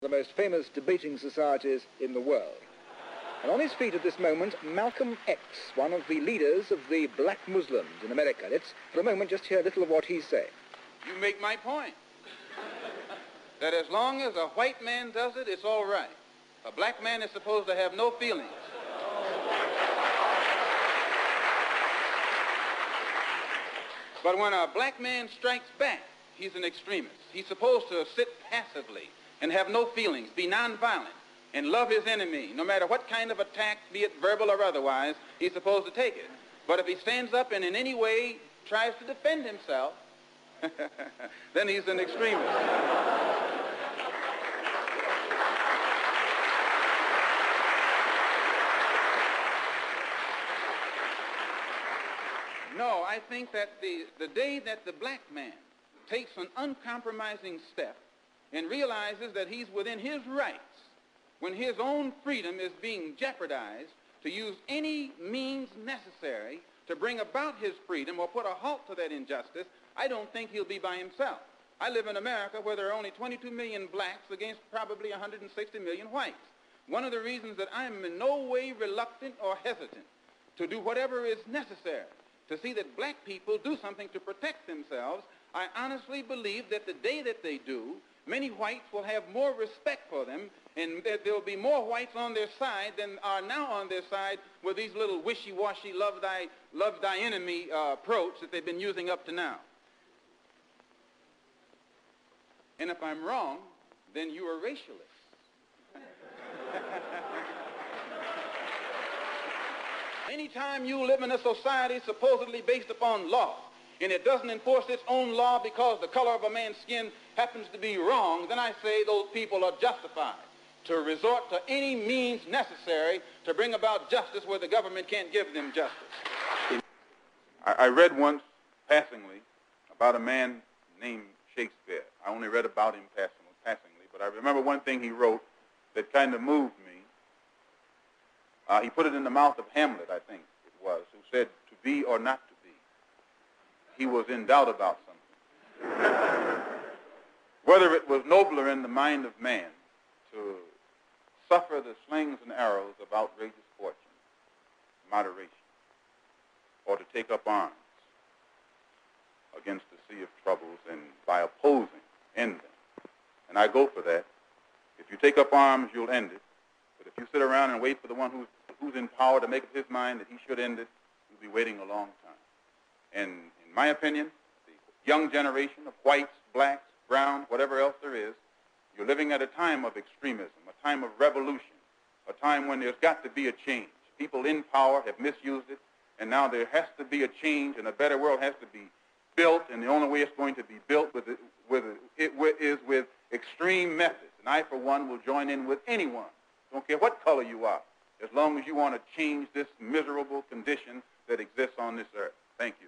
the most famous debating societies in the world. And on his feet at this moment, Malcolm X, one of the leaders of the black Muslims in America. Let's, for a moment, just hear a little of what he's saying. You make my point. That as long as a white man does it, it's all right. A black man is supposed to have no feelings. But when a black man strikes back, he's an extremist. He's supposed to sit passively and have no feelings, be nonviolent, and love his enemy. No matter what kind of attack, be it verbal or otherwise, he's supposed to take it. But if he stands up and in any way tries to defend himself, then he's an extremist. No, I think that the day that the black man takes an uncompromising step and realizes that he's within his rights, when his own freedom is being jeopardized, to use any means necessary to bring about his freedom or put a halt to that injustice, I don't think he'll be by himself. I live in America where there are only 22 million blacks against probably 160 million whites. One of the reasons that I'm in no way reluctant or hesitant to do whatever is necessary to see that black people do something to protect themselves, I honestly believe that the day that they do, many whites will have more respect for them, and that there will be more whites on their side than are now on their side with these little wishy-washy love thy enemy approach that they've been using up to now. And if I'm wrong, then you are racialist. Anytime you live in a society supposedly based upon law, and it doesn't enforce its own law because the color of a man's skin happens to be wrong, then I say those people are justified to resort to any means necessary to bring about justice where the government can't give them justice. I read once, passingly, about a man named Shakespeare. I only read about him passingly, but I remember one thing he wrote that kind of moved me. He put it in the mouth of Hamlet, I think it was, who said, "To be or not to be." He was in doubt about something. Whether it was nobler in the mind of man to suffer the slings and arrows of outrageous fortune, moderation, or to take up arms against the sea of troubles and by opposing, end them. And I go for that. If you take up arms, you'll end it. But if you sit around and wait for the one who's in power to make up his mind that he should end it, you'll be waiting a long time. And in my opinion, the young generation of whites, blacks, brown, whatever else there is, you're living at a time of extremism, a time of revolution, a time when there's got to be a change. People in power have misused it, and now there has to be a change, and a better world has to be built, and the only way it's going to be built is with extreme methods. And I, for one, will join in with anyone. Don't care what color you are, as long as you want to change this miserable condition that exists on this earth. Thank you.